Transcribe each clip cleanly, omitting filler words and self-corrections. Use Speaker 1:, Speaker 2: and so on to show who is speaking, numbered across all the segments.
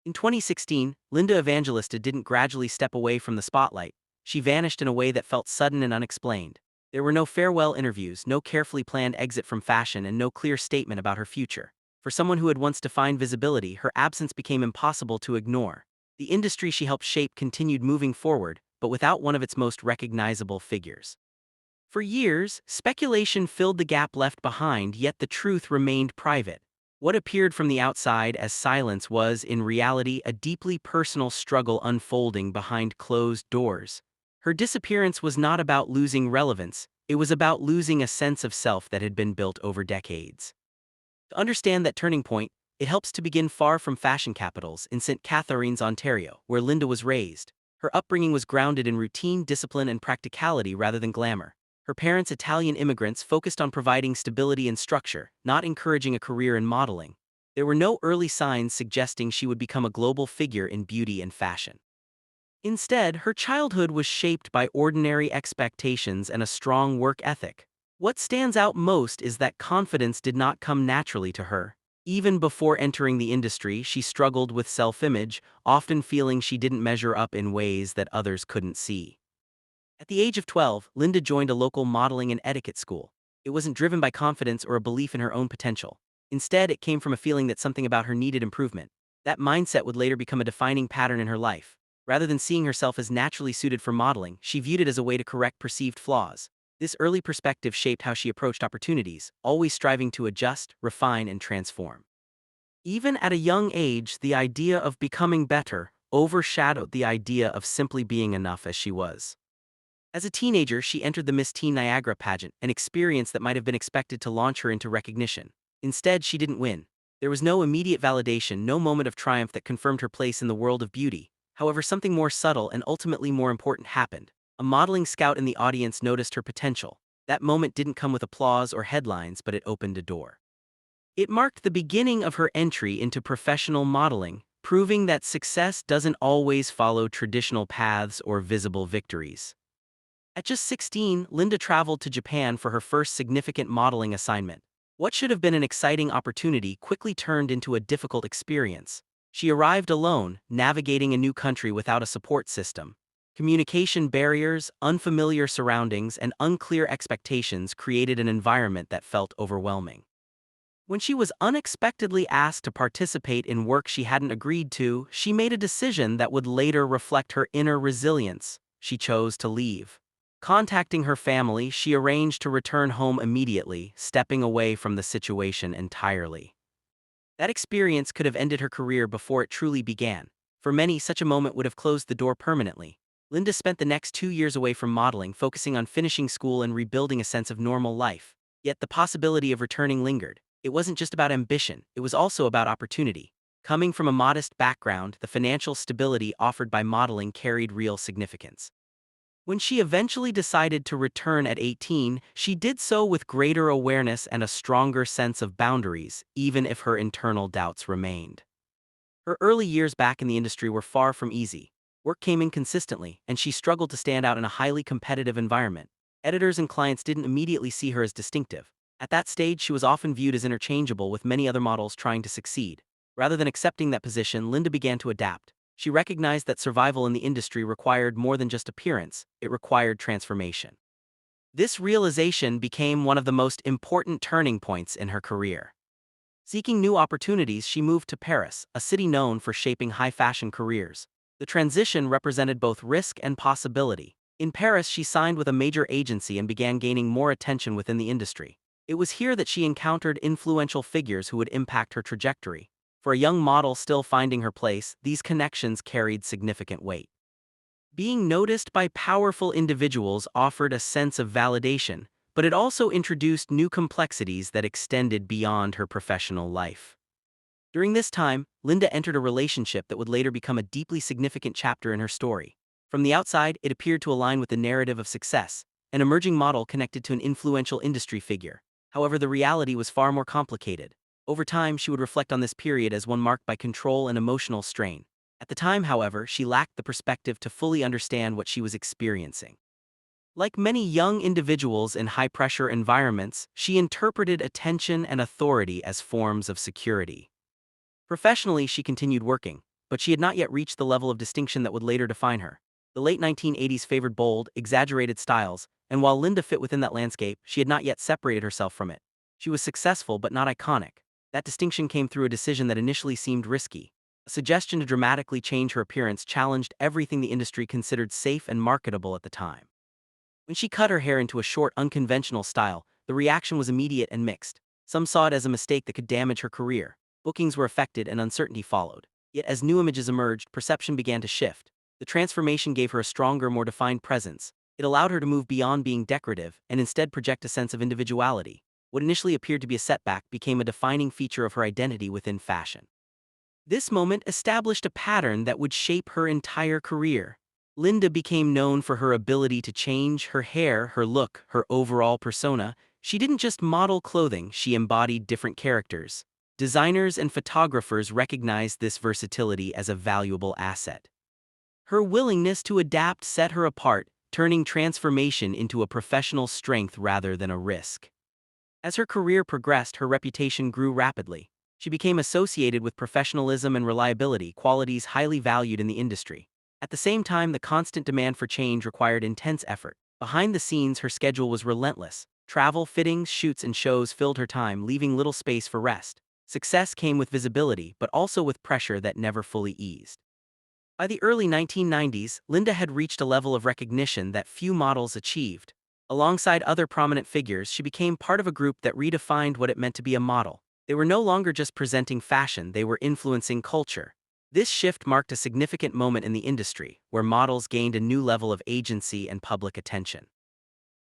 Speaker 1: In 2016, Linda Evangelista didn't gradually step away from the spotlight. She vanished in a way that felt sudden and unexplained. There were no farewell interviews, no carefully planned exit from fashion, and no clear statement about her future. For someone who had once defined visibility, her absence became impossible to ignore. The industry she helped shape continued moving forward, but without one of its most recognizable figures. For years, speculation filled the gap left behind, yet the truth remained private. What appeared from the outside as silence was, in reality, a deeply personal struggle unfolding behind closed doors. Her disappearance was not about losing relevance, it was about losing a sense of self that had been built over decades. To understand that turning point, it helps to begin far from fashion capitals in St. Catharines, Ontario, where Linda was raised. Her upbringing was grounded in routine, discipline, and practicality rather than glamour. Her parents, Italian immigrants, focused on providing stability and structure, not encouraging a career in modeling. There were no early signs suggesting she would become a global figure in beauty and fashion. Instead, her childhood was shaped by ordinary expectations and a strong work ethic. What stands out most is that confidence did not come naturally to her. Even before entering the industry, she struggled with self-image, often feeling she didn't measure up in ways that others couldn't see. At the age of 12, Linda joined a local modeling and etiquette school. It wasn't driven by confidence or a belief in her own potential. Instead, it came from a feeling that something about her needed improvement. That mindset would later become a defining pattern in her life. Rather than seeing herself as naturally suited for modeling, she viewed it as a way to correct perceived flaws. This early perspective shaped how she approached opportunities, always striving to adjust, refine, and transform. Even at a young age, the idea of becoming better overshadowed the idea of simply being enough as she was. As a teenager, she entered the Miss Teen Niagara pageant, an experience that might have been expected to launch her into recognition. Instead, she didn't win. There was no immediate validation, no moment of triumph that confirmed her place in the world of beauty. However, something more subtle and ultimately more important happened. A modeling scout in the audience noticed her potential. That moment didn't come with applause or headlines, but it opened a door. It marked the beginning of her entry into professional modeling, proving that success doesn't always follow traditional paths or visible victories. At just 16, Linda traveled to Japan for her first significant modeling assignment. What should have been an exciting opportunity quickly turned into a difficult experience. She arrived alone, navigating a new country without a support system. Communication barriers, unfamiliar surroundings, and unclear expectations created an environment that felt overwhelming. When she was unexpectedly asked to participate in work she hadn't agreed to, she made a decision that would later reflect her inner resilience. She chose to leave. Contacting her family, she arranged to return home immediately, stepping away from the situation entirely. That experience could have ended her career before it truly began. For many, such a moment would have closed the door permanently. Linda spent the next 2 years away from modeling, focusing on finishing school and rebuilding a sense of normal life. Yet the possibility of returning lingered. It wasn't just about ambition, it was also about opportunity. Coming from a modest background, the financial stability offered by modeling carried real significance. When she eventually decided to return at 18, she did so with greater awareness and a stronger sense of boundaries, even if her internal doubts remained. Her early years back in the industry were far from easy. Work came in consistently, and she struggled to stand out in a highly competitive environment. Editors and clients didn't immediately see her as distinctive. At that stage, she was often viewed as interchangeable with many other models trying to succeed. Rather than accepting that position, Linda began to adapt. She recognized that survival in the industry required more than just appearance, it required transformation. This realization became one of the most important turning points in her career. Seeking new opportunities, she moved to Paris, a city known for shaping high-fashion careers. The transition represented both risk and possibility. In Paris, she signed with a major agency and began gaining more attention within the industry. It was here that she encountered influential figures who would impact her trajectory. For a young model still finding her place, these connections carried significant weight. Being noticed by powerful individuals offered a sense of validation, but it also introduced new complexities that extended beyond her professional life. During this time, Linda entered a relationship that would later become a deeply significant chapter in her story. From the outside, it appeared to align with the narrative of success, an emerging model connected to an influential industry figure. However, the reality was far more complicated. Over time, she would reflect on this period as one marked by control and emotional strain. At the time, however, she lacked the perspective to fully understand what she was experiencing. Like many young individuals in high-pressure environments, she interpreted attention and authority as forms of security. Professionally, she continued working, but she had not yet reached the level of distinction that would later define her. The late 1980s favored bold, exaggerated styles, and while Linda fit within that landscape, she had not yet separated herself from it. She was successful but not iconic. That distinction came through a decision that initially seemed risky. A suggestion to dramatically change her appearance challenged everything the industry considered safe and marketable at the time. When she cut her hair into a short, unconventional style, the reaction was immediate and mixed. Some saw it as a mistake that could damage her career. Bookings were affected and uncertainty followed. Yet as new images emerged, perception began to shift. The transformation gave her a stronger, more defined presence. It allowed her to move beyond being decorative and instead project a sense of individuality. What initially appeared to be a setback became a defining feature of her identity within fashion. This moment established a pattern that would shape her entire career. Linda became known for her ability to change her hair, her look, her overall persona. She didn't just model clothing, she embodied different characters. Designers and photographers recognized this versatility as a valuable asset. Her willingness to adapt set her apart, turning transformation into a professional strength rather than a risk. As her career progressed, her reputation grew rapidly. She became associated with professionalism and reliability, qualities highly valued in the industry. At the same time, the constant demand for change required intense effort. Behind the scenes, her schedule was relentless. Travel, fittings, shoots, and shows filled her time, leaving little space for rest. Success came with visibility, but also with pressure that never fully eased. By the early 1990s, Linda had reached a level of recognition that few models achieved. Alongside other prominent figures, she became part of a group that redefined what it meant to be a model. They were no longer just presenting fashion, they were influencing culture. This shift marked a significant moment in the industry, where models gained a new level of agency and public attention.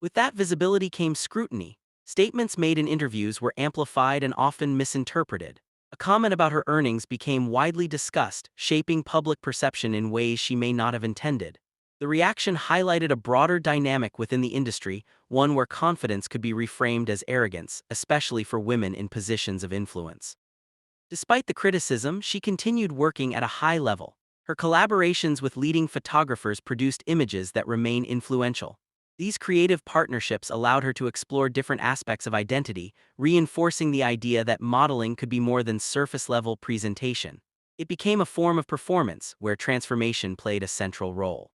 Speaker 1: With that visibility came scrutiny. Statements made in interviews were amplified and often misinterpreted. A comment about her earnings became widely discussed, shaping public perception in ways she may not have intended. The reaction highlighted a broader dynamic within the industry, one where confidence could be reframed as arrogance, especially for women in positions of influence. Despite the criticism, she continued working at a high level. Her collaborations with leading photographers produced images that remain influential. These creative partnerships allowed her to explore different aspects of identity, reinforcing the idea that modeling could be more than surface-level presentation. It became a form of performance, where transformation played a central role.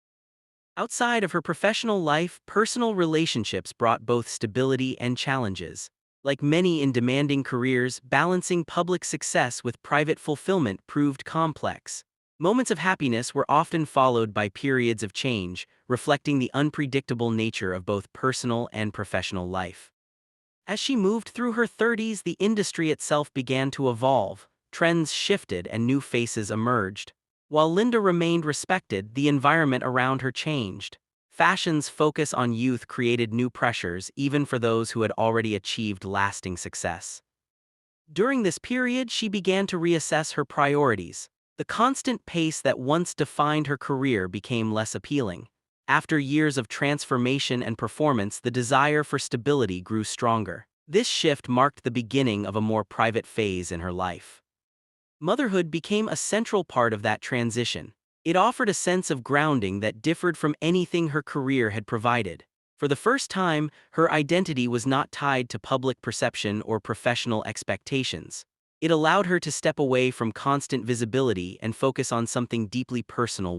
Speaker 1: Outside of her professional life, personal relationships brought both stability and challenges. Like many in demanding careers, balancing public success with private fulfillment proved complex. Moments of happiness were often followed by periods of change, reflecting the unpredictable nature of both personal and professional life. As she moved through her 30s, the industry itself began to evolve. Trends shifted and new faces emerged. While Linda remained respected, the environment around her changed. Fashion's focus on youth created new pressures, even for those who had already achieved lasting success. During this period, she began to reassess her priorities. The constant pace that once defined her career became less appealing. After years of transformation and performance, the desire for stability grew stronger. This shift marked the beginning of a more private phase in her life. Motherhood became a central part of that transition. It offered a sense of grounding that differed from anything her career had provided. For the first time, her identity was not tied to public perception or professional expectations. It allowed her to step away from constant visibility and focus on something deeply personal.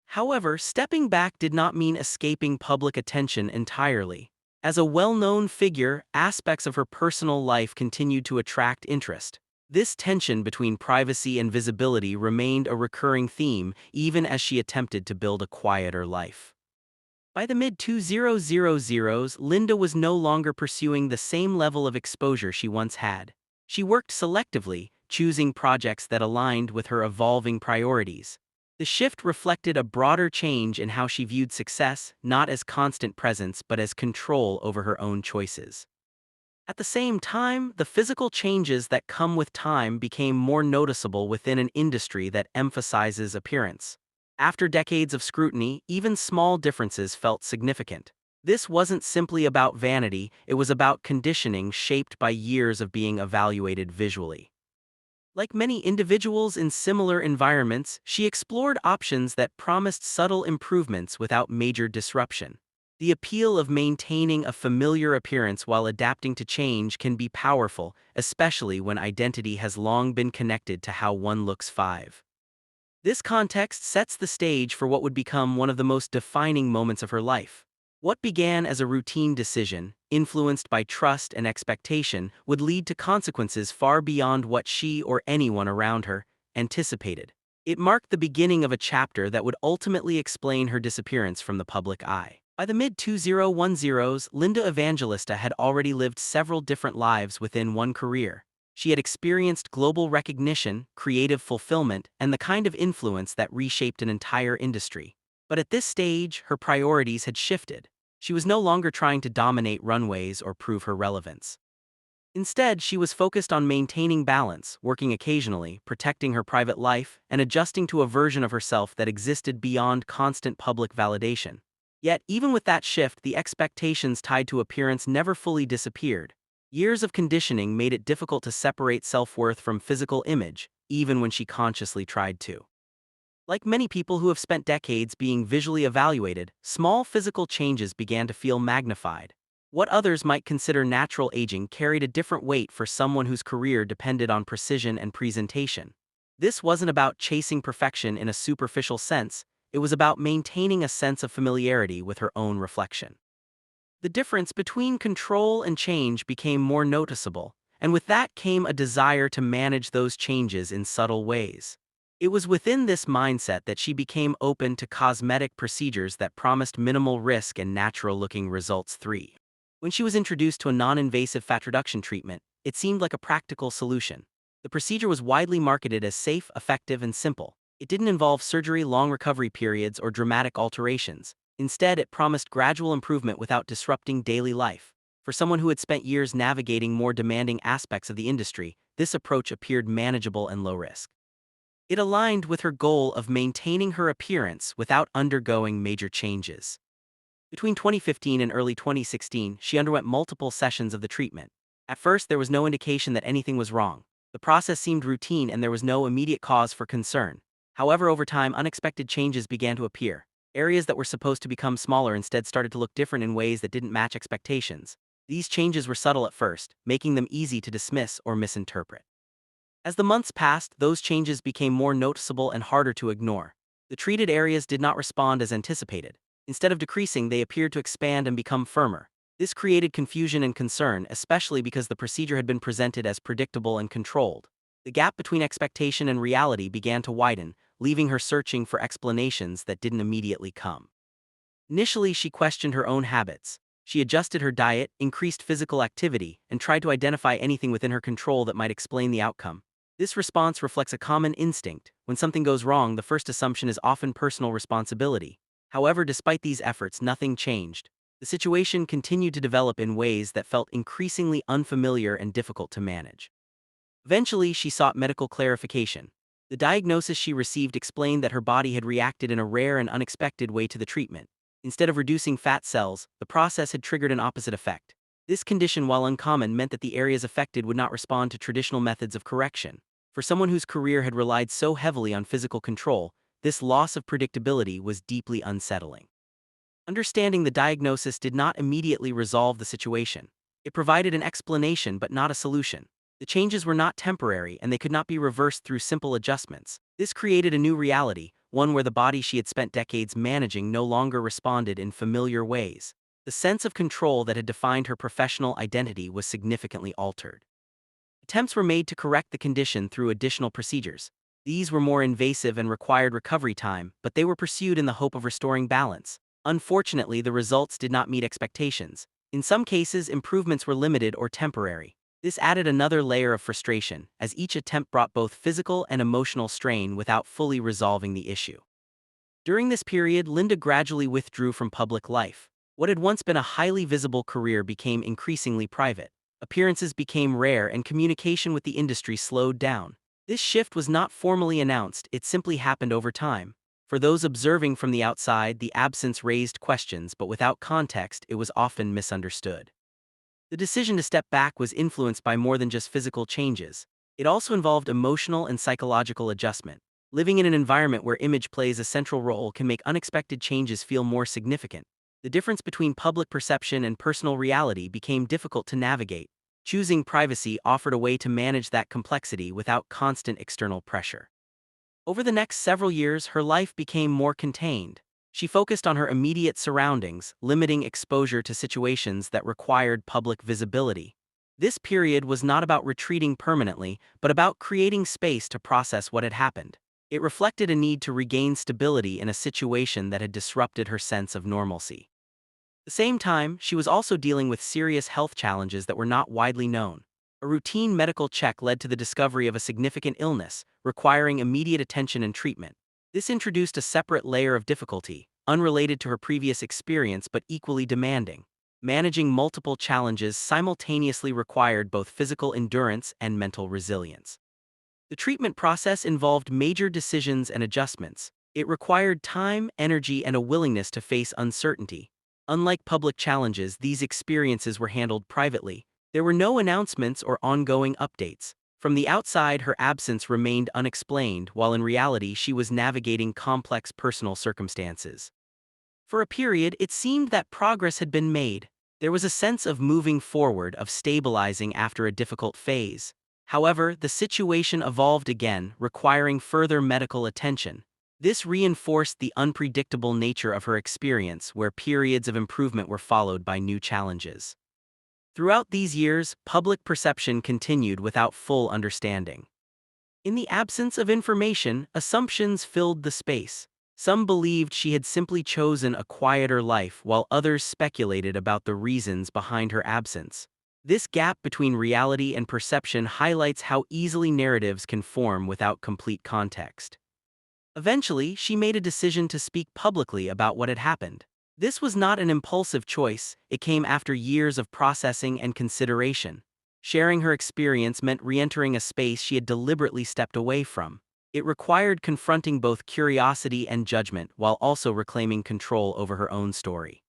Speaker 1: However, stepping back did not mean escaping public attention entirely. As a well-known figure, aspects of her personal life continued to attract interest. This tension between privacy and visibility remained a recurring theme, even as she attempted to build a quieter life. By the mid-2000s, Linda was no longer pursuing the same level of exposure she once had. She worked selectively, choosing projects that aligned with her evolving priorities. The shift reflected a broader change in how she viewed success, not as constant presence but as control over her own choices. At the same time, the physical changes that come with time became more noticeable within an industry that emphasizes appearance. After decades of scrutiny, even small differences felt significant. This wasn't simply about vanity, it was about conditioning shaped by years of being evaluated visually. Like many individuals in similar environments, she explored options that promised subtle improvements without major disruption. The appeal of maintaining a familiar appearance while adapting to change can be powerful, especially when identity has long been connected to how one looks. This context sets the stage for what would become one of the most defining moments of her life. What began as a routine decision, influenced by trust and expectation, would lead to consequences far beyond what she or anyone around her anticipated. It marked the beginning of a chapter that would ultimately explain her disappearance from the public eye. By the mid-2010s, Linda Evangelista had already lived several different lives within one career. She had experienced global recognition, creative fulfillment, and the kind of influence that reshaped an entire industry. But at this stage, her priorities had shifted. She was no longer trying to dominate runways or prove her relevance. Instead, she was focused on maintaining balance, working occasionally, protecting her private life, and adjusting to a version of herself that existed beyond constant public validation. Yet, even with that shift, the expectations tied to appearance never fully disappeared. Years of conditioning made it difficult to separate self-worth from physical image, even when she consciously tried to. Like many people who have spent decades being visually evaluated, small physical changes began to feel magnified. What others might consider natural aging carried a different weight for someone whose career depended on precision and presentation. This wasn't about chasing perfection in a superficial sense, it was about maintaining a sense of familiarity with her own reflection. The difference between control and change became more noticeable, and with that came a desire to manage those changes in subtle ways. It was within this mindset that she became open to cosmetic procedures that promised minimal risk and natural-looking results. 3. When she was introduced to a non-invasive fat reduction treatment, it seemed like a practical solution. The procedure was widely marketed as safe, effective, and simple. It didn't involve surgery, long recovery periods, or dramatic alterations. Instead, it promised gradual improvement without disrupting daily life. For someone who had spent years navigating more demanding aspects of the industry, this approach appeared manageable and low risk. It aligned with her goal of maintaining her appearance without undergoing major changes. Between 2015 and early 2016, she underwent multiple sessions of the treatment. At first, there was no indication that anything was wrong. The process seemed routine and there was no immediate cause for concern. However, over time, unexpected changes began to appear. Areas that were supposed to become smaller instead started to look different in ways that didn't match expectations. These changes were subtle at first, making them easy to dismiss or misinterpret. As the months passed, those changes became more noticeable and harder to ignore. The treated areas did not respond as anticipated. Instead of decreasing, they appeared to expand and become firmer. This created confusion and concern, especially because the procedure had been presented as predictable and controlled. The gap between expectation and reality began to widen, leaving her searching for explanations that didn't immediately come. Initially, she questioned her own habits. She adjusted her diet, increased physical activity, and tried to identify anything within her control that might explain the outcome. This response reflects a common instinct. When something goes wrong, the first assumption is often personal responsibility. However, despite these efforts, nothing changed. The situation continued to develop in ways that felt increasingly unfamiliar and difficult to manage. Eventually, she sought medical clarification. The diagnosis she received explained that her body had reacted in a rare and unexpected way to the treatment. Instead of reducing fat cells, the process had triggered an opposite effect. This condition, while uncommon, meant that the areas affected would not respond to traditional methods of correction. For someone whose career had relied so heavily on physical control, this loss of predictability was deeply unsettling. Understanding the diagnosis did not immediately resolve the situation. It provided an explanation but not a solution. The changes were not temporary and they could not be reversed through simple adjustments. This created a new reality, one where the body she had spent decades managing no longer responded in familiar ways. The sense of control that had defined her professional identity was significantly altered. Attempts were made to correct the condition through additional procedures. These were more invasive and required recovery time, but they were pursued in the hope of restoring balance. Unfortunately, the results did not meet expectations. In some cases, improvements were limited or temporary. This added another layer of frustration, as each attempt brought both physical and emotional strain without fully resolving the issue. During this period, Linda gradually withdrew from public life. What had once been a highly visible career became increasingly private. Appearances became rare and communication with the industry slowed down. This shift was not formally announced, it simply happened over time. For those observing from the outside, the absence raised questions, but without context, it was often misunderstood. The decision to step back was influenced by more than just physical changes. It also involved emotional and psychological adjustment. Living in an environment where image plays a central role can make unexpected changes feel more significant. The difference between public perception and personal reality became difficult to navigate. Choosing privacy offered a way to manage that complexity without constant external pressure. Over the next several years, her life became more contained. She focused on her immediate surroundings, limiting exposure to situations that required public visibility. This period was not about retreating permanently, but about creating space to process what had happened. It reflected a need to regain stability in a situation that had disrupted her sense of normalcy. At the same time, she was also dealing with serious health challenges that were not widely known. A routine medical check led to the discovery of a significant illness, requiring immediate attention and treatment. This introduced a separate layer of difficulty, unrelated to her previous experience but equally demanding. Managing multiple challenges simultaneously required both physical endurance and mental resilience. The treatment process involved major decisions and adjustments. It required time, energy, and a willingness to face uncertainty. Unlike public challenges, these experiences were handled privately. There were no announcements or ongoing updates. From the outside, her absence remained unexplained, while in reality she was navigating complex personal circumstances. For a period, it seemed that progress had been made. There was a sense of moving forward, of stabilizing after a difficult phase. However, the situation evolved again, requiring further medical attention. This reinforced the unpredictable nature of her experience, where periods of improvement were followed by new challenges. Throughout these years, public perception continued without full understanding. In the absence of information, assumptions filled the space. Some believed she had simply chosen a quieter life, while others speculated about the reasons behind her absence. This gap between reality and perception highlights how easily narratives can form without complete context. Eventually, she made a decision to speak publicly about what had happened. This was not an impulsive choice, it came after years of processing and consideration. Sharing her experience meant re-entering a space she had deliberately stepped away from. It required confronting both curiosity and judgment while also reclaiming control over her own story.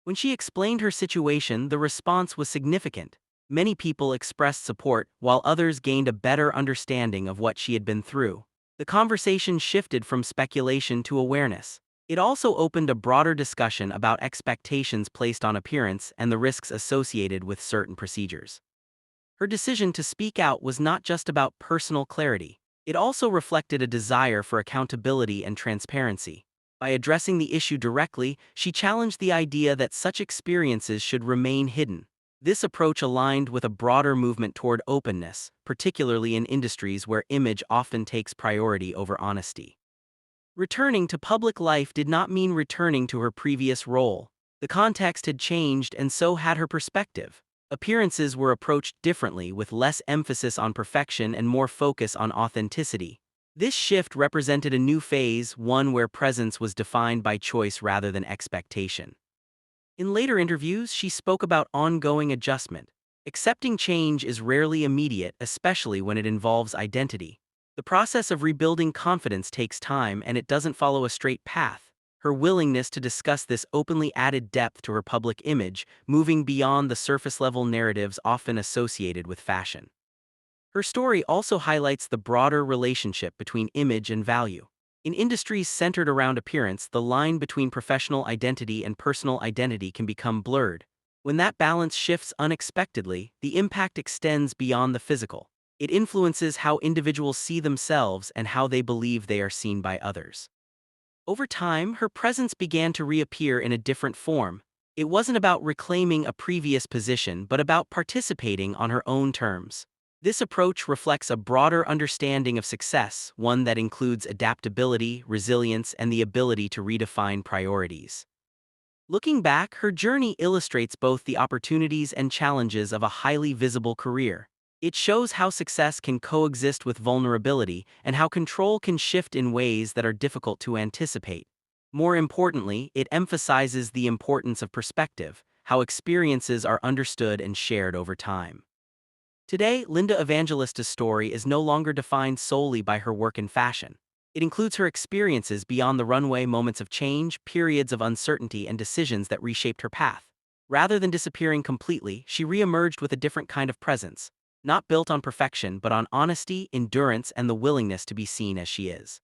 Speaker 1: When she explained her situation, the response was significant. Many people expressed support, while others gained a better understanding of what she had been through. The conversation shifted from speculation to awareness. It also opened a broader discussion about expectations placed on appearance and the risks associated with certain procedures. Her decision to speak out was not just about personal clarity. It also reflected a desire for accountability and transparency. By addressing the issue directly, she challenged the idea that such experiences should remain hidden. This approach aligned with a broader movement toward openness, particularly in industries where image often takes priority over honesty. Returning to public life did not mean returning to her previous role. The context had changed and so had her perspective. Appearances were approached differently, with less emphasis on perfection and more focus on authenticity. This shift represented a new phase, one where presence was defined by choice rather than expectation. In later interviews, she spoke about ongoing adjustment. Accepting change is rarely immediate, especially when it involves identity. The process of rebuilding confidence takes time, and it doesn't follow a straight path. Her willingness to discuss this openly added depth to her public image, moving beyond the surface-level narratives often associated with fashion. Her story also highlights the broader relationship between image and value. In industries centered around appearance, the line between professional identity and personal identity can become blurred. When that balance shifts unexpectedly, the impact extends beyond the physical. It influences how individuals see themselves and how they believe they are seen by others. Over time, her presence began to reappear in a different form. It wasn't about reclaiming a previous position, but about participating on her own terms. This approach reflects a broader understanding of success, one that includes adaptability, resilience, and the ability to redefine priorities. Looking back, her journey illustrates both the opportunities and challenges of a highly visible career. It shows how success can coexist with vulnerability and how control can shift in ways that are difficult to anticipate. More importantly, it emphasizes the importance of perspective, how experiences are understood and shared over time. Today, Linda Evangelista's story is no longer defined solely by her work in fashion. It includes her experiences beyond the runway, moments of change, periods of uncertainty, and decisions that reshaped her path. Rather than disappearing completely, she re-emerged with a different kind of presence, not built on perfection but on honesty, endurance, and the willingness to be seen as she is.